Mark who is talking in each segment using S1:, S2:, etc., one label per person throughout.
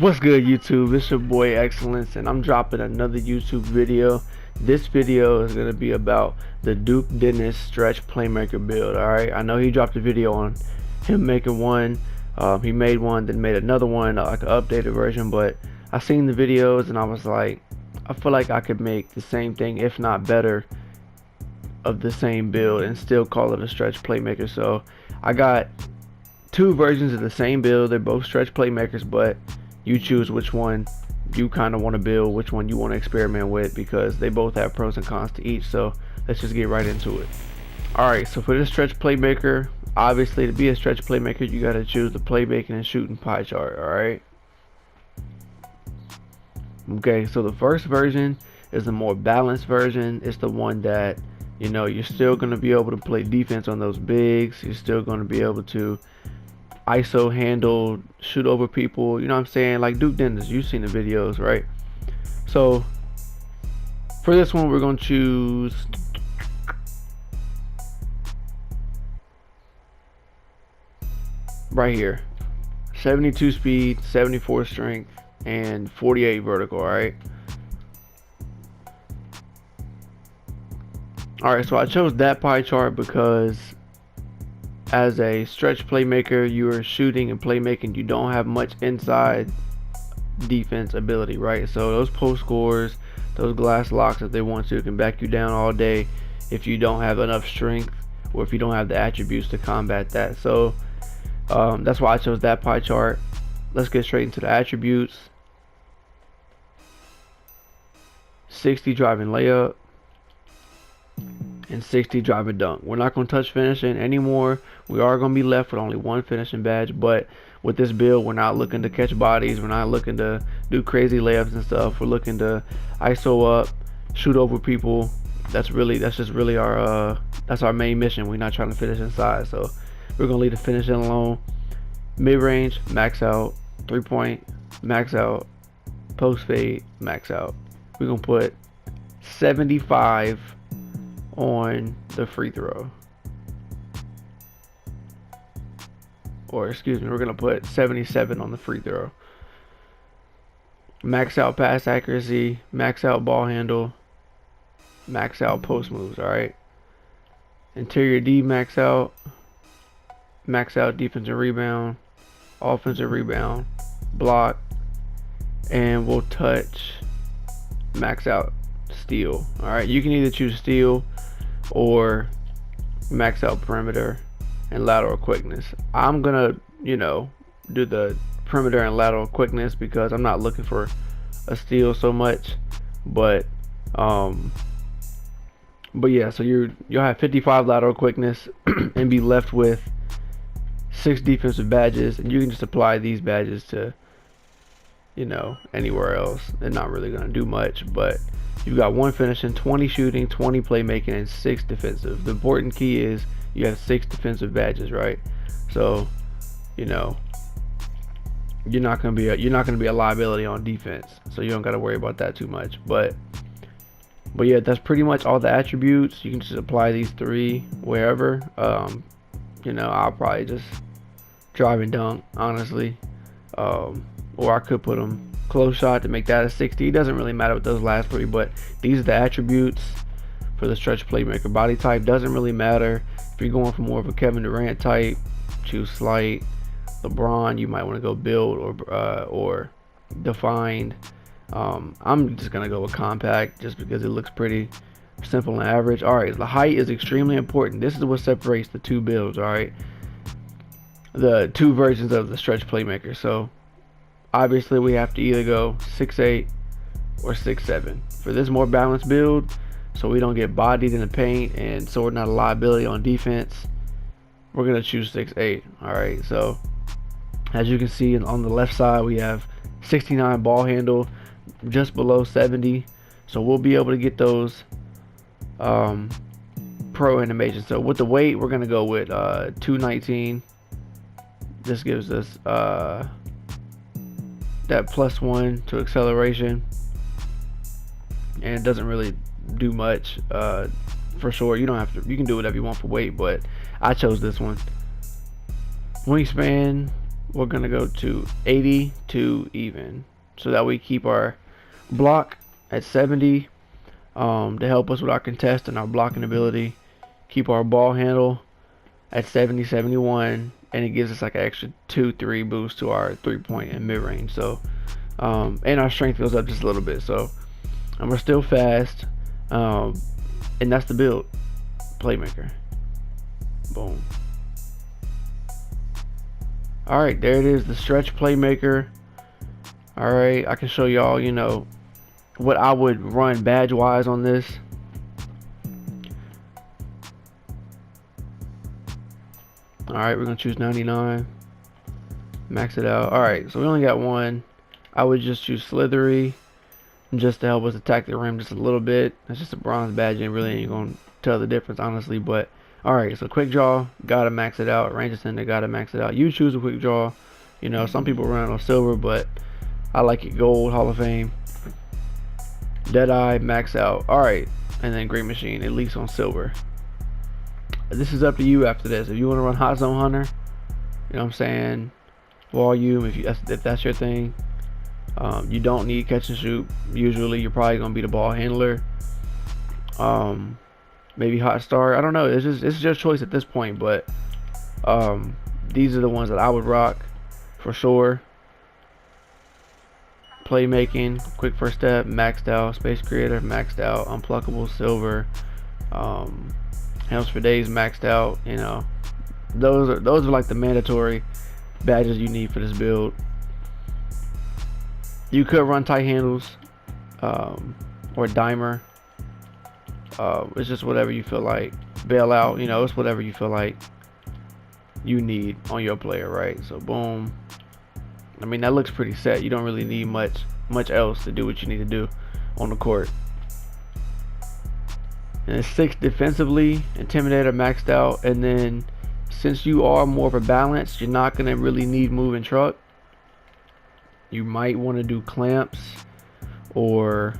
S1: What's good, YouTube? It's your boy Excellence, and I'm dropping another YouTube video. This video is gonna be about the Duke Dennis stretch playmaker build. Alright, I know he dropped a video on him making one. He made one, then made another one, like an updated version. But I seen the videos and I was like, I feel like I could make the same thing, if not better, of the same build and still call it a stretch playmaker. So I got two versions of the same build. They're both stretch playmakers, but you choose which one you kind of want to build, which one you want to experiment with, because they both have pros and cons to each. So let's just get right into it. Alright, so for this stretch playmaker, obviously to be a stretch playmaker you got to choose the playmaking and shooting pie chart. Alright, okay, so the first version is the more balanced version. It's the one that, you know, you're still going to be able to play defense on those bigs. You're still going to be able to ISO handle, shoot over people, you know what I'm saying, like Duke Dennis. You've seen the videos, right? So for this one we're going to choose right here, 72 speed, 74 strength, and 48 vertical. Alright, so I chose that pie chart because as a stretch playmaker, you are shooting and playmaking, you don't have much inside defense ability, right? So those post scores, those glass locks, if they want to, can back you down all day if you don't have enough strength or if you don't have the attributes to combat that. So that's why I chose that pie chart. Let's get straight into the attributes. 60 driving layup and 60 driving dunk. We're not going to touch finishing anymore. We are going to be left with only one finishing badge, but with this build we're not looking to catch bodies, we're not looking to do crazy layups and stuff. We're looking to ISO up, shoot over people. That's just really our that's our main mission. We're not trying to finish inside, so we're going to leave the finishing alone. Mid-range, max out. 3-point, max out. Post fade, max out. We're going to put 75 on the free throw, or excuse me, we're gonna put 77 on the free throw. Max out pass accuracy, max out ball handle, max out post moves. Alright, interior D max out defensive rebound, offensive rebound, block, and we'll touch max out steal. Alright, you can either choose steal or max out perimeter and lateral quickness. I'm gonna, you know, do the perimeter and lateral quickness because I'm not looking for a steal so much. But yeah, so you'll have 55 lateral quickness and be left with 6 defensive badges, and you can just apply these badges to, you know, anywhere else. They're not really gonna do much, but you've got 1 finishing, 20 shooting, 20 playmaking, and 6 defensive. The important key is you have 6 defensive badges, right? So, you know, you're not gonna be a liability on defense, so you don't gotta worry about that too much. But yeah, that's pretty much all the attributes. You can just apply these 3 wherever. You know, I'll probably just drive and dunk, honestly, or I could put them close shot to make that a 60. It doesn't really matter with those last 3, but these are the attributes for the stretch playmaker. Body type doesn't really matter. If you're going for more of a Kevin Durant type, choose slight. LeBron, you might want to go build or defined. I'm just gonna go with compact just because it looks pretty simple and average. Alright, the height is extremely important. This is what separates the two builds. Alright, the two versions of the stretch playmaker. So obviously we have to either go 6'8" or 6'7" for this more balanced build, so we don't get bodied in the paint and so we're not a liability on defense. We're gonna choose 6'8". Alright, so as you can see on the left side we have 69 ball handle, just below 70, so we'll be able to get those pro animations. So with the weight we're gonna go with 219. This gives us that +1 to acceleration, and it doesn't really do much. For sure, you don't have to, you can do whatever you want for weight, but I chose this one. Wingspan we're gonna go to 80 to even, so that we keep our block at 70 to help us with our contest and our blocking ability. Keep our ball handle at 70, 71, and it gives us like an extra 2-3 boost to our 3-point and mid-range. So and our strength goes up just a little bit. So we're still fast, and that's the build. Playmaker. Boom. Alright, there it is, the stretch playmaker. Alright, I can show y'all, you know, what I would run badge wise on this. Alright, we're gonna choose 99. Max it out. Alright, so we only got one. I would just choose slithery just to help us attack the rim just a little bit. That's just a bronze badge and really ain't gonna tell the difference, honestly. But alright, so quick draw, gotta max it out. Range extender, gotta max it out. You choose a quick draw. You know, some people run it on silver, but I like it gold, Hall of Fame. Deadeye, max out. Alright, and then Great Machine, at least on silver. This is up to you after this. If you want to run Hot Zone Hunter, you know what I'm saying, volume, if that's your thing. You don't need catch and shoot. Usually you're probably gonna be the ball handler. Maybe hot star, I don't know, it's just choice at this point. But these are the ones that I would rock for sure. Playmaking, quick first step, maxed out. Space creator, maxed out. Unpluckable, silver. Helms for days, maxed out. You know, those are like the mandatory badges you need for this build. You could run tight handles, or dimer. It's just whatever you feel like. Bail out, you know, it's whatever you feel like you need on your player, right? So boom. I mean, that looks pretty set. You don't really need much else to do what you need to do on the court. And it's 6 defensively, intimidator maxed out, and then since you are more of a balance, you're not gonna really need move and truck. You might want to do clamps or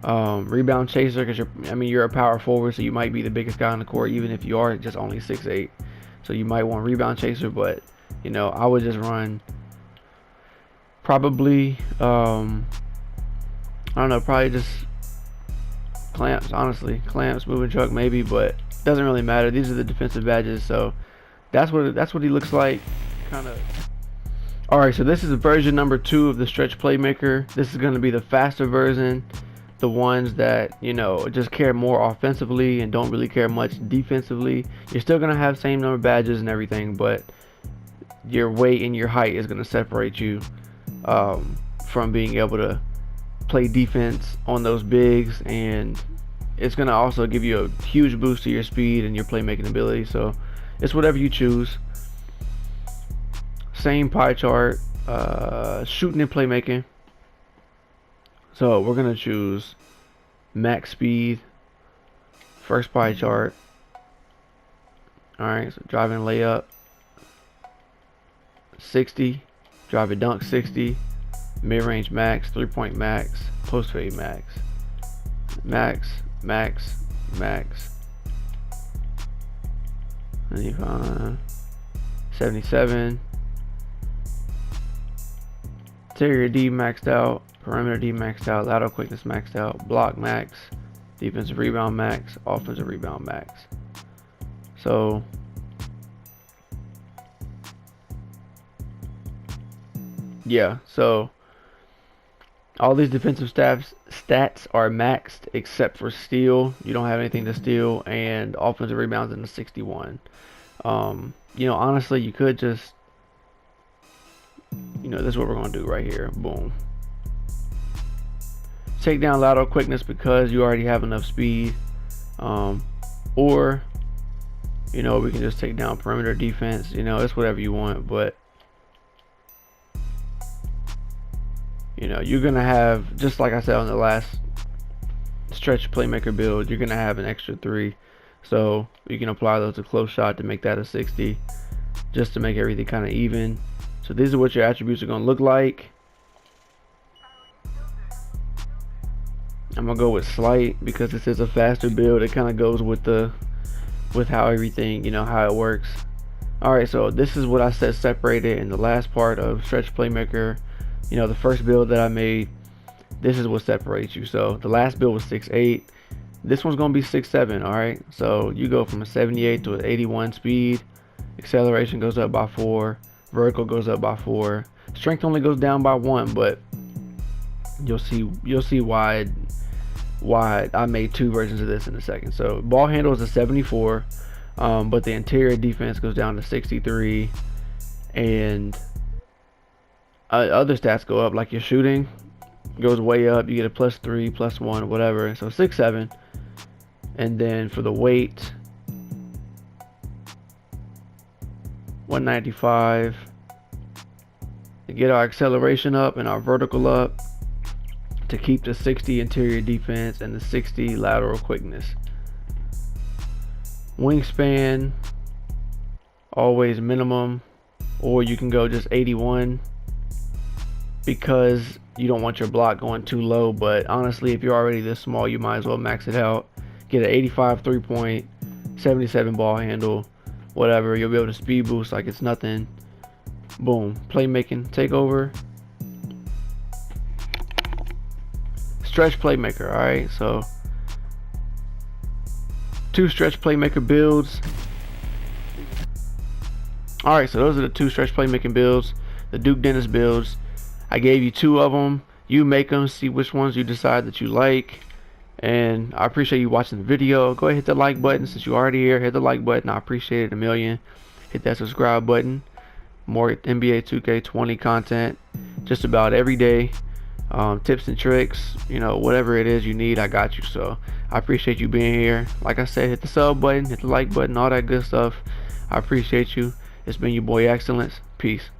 S1: rebound chaser, because you're a power forward, so you might be the biggest guy on the court even if you are just only 6'8". So you might want rebound chaser, but you know, I would just run probably I don't know, probably just clamps, honestly. Clamps, moving truck maybe, but doesn't really matter. These are the defensive badges, so that's what he looks like, kind of. Alright, so this is version number 2 of the stretch playmaker. This is going to be the faster version, the ones that, you know, just care more offensively and don't really care much defensively. You're still going to have same number of badges and everything, but your weight and your height is going to separate you from being able to play defense on those bigs, and it's going to also give you a huge boost to your speed and your playmaking ability. So it's whatever you choose. Same pie chart, shooting and playmaking. So we're gonna choose max speed, first pie chart. Alright, so driving layup 60, drive a dunk 60, mid-range max, 3-point max, post fade max, max, 75, 77. Interior D maxed out, perimeter D maxed out, lateral quickness maxed out, block max, defensive rebound max, offensive rebound max. So yeah, so all these defensive stats are maxed except for steal. You don't have anything to steal, and offensive rebounds in the 61. You know, honestly, you could just, you know, this is what we're gonna do right here. Boom. Take down lateral quickness because you already have enough speed, or you know, we can just take down perimeter defense. You know, it's whatever you want, but you know, you're gonna have, just like I said on the last stretch playmaker build, you're gonna have an extra 3, so you can apply those to close shot to make that a 60, just to make everything kind of even. So these are what your attributes are going to look like. I'm going to go with slight because this is a faster build. It kind of goes with how everything, you know, how it works. Alright, so this is what I said separated in the last part of Stretch Playmaker. You know, the first build that I made, this is what separates you. So the last build was 6'8". This one's gonna be 6'7". Alright, so you go from a 78 to an 81 speed. Acceleration goes up by 4. Vertical goes up by 4. Strength only goes down by 1, but you'll see why I made 2 versions of this in a second. So ball handle is a 74, but the interior defense goes down to 63, and other stats go up, like your shooting goes way up. You get a +3, +1, whatever. So 6'7", and then for the weight, 195. To get our acceleration up and our vertical up, to keep the 60 interior defense and the 60 lateral quickness. Wingspan, always minimum, or you can go just 81 because you don't want your block going too low. But honestly, if you're already this small, you might as well max it out. Get an 85 3-point, 77 ball handle, whatever. You'll be able to speed boost like it's nothing. Boom. Playmaking takeover. Stretch Playmaker. Alright, so 2 Stretch Playmaker builds. Alright, so those are the 2 Stretch Playmaking builds, the Duke Dennis builds. I gave you 2 of them. You make them, see which ones you decide that you like. And I appreciate you watching the video. Go ahead, hit the like button. Since you're already here, hit the like button. I appreciate it a million. Hit that subscribe button. More NBA 2K20 content just about every day. Tips and tricks, you know, whatever it is you need, I got you. So I appreciate you being here. Like I said, hit the sub button, hit the like button, all that good stuff. I appreciate you. It's been your boy Excellence. Peace.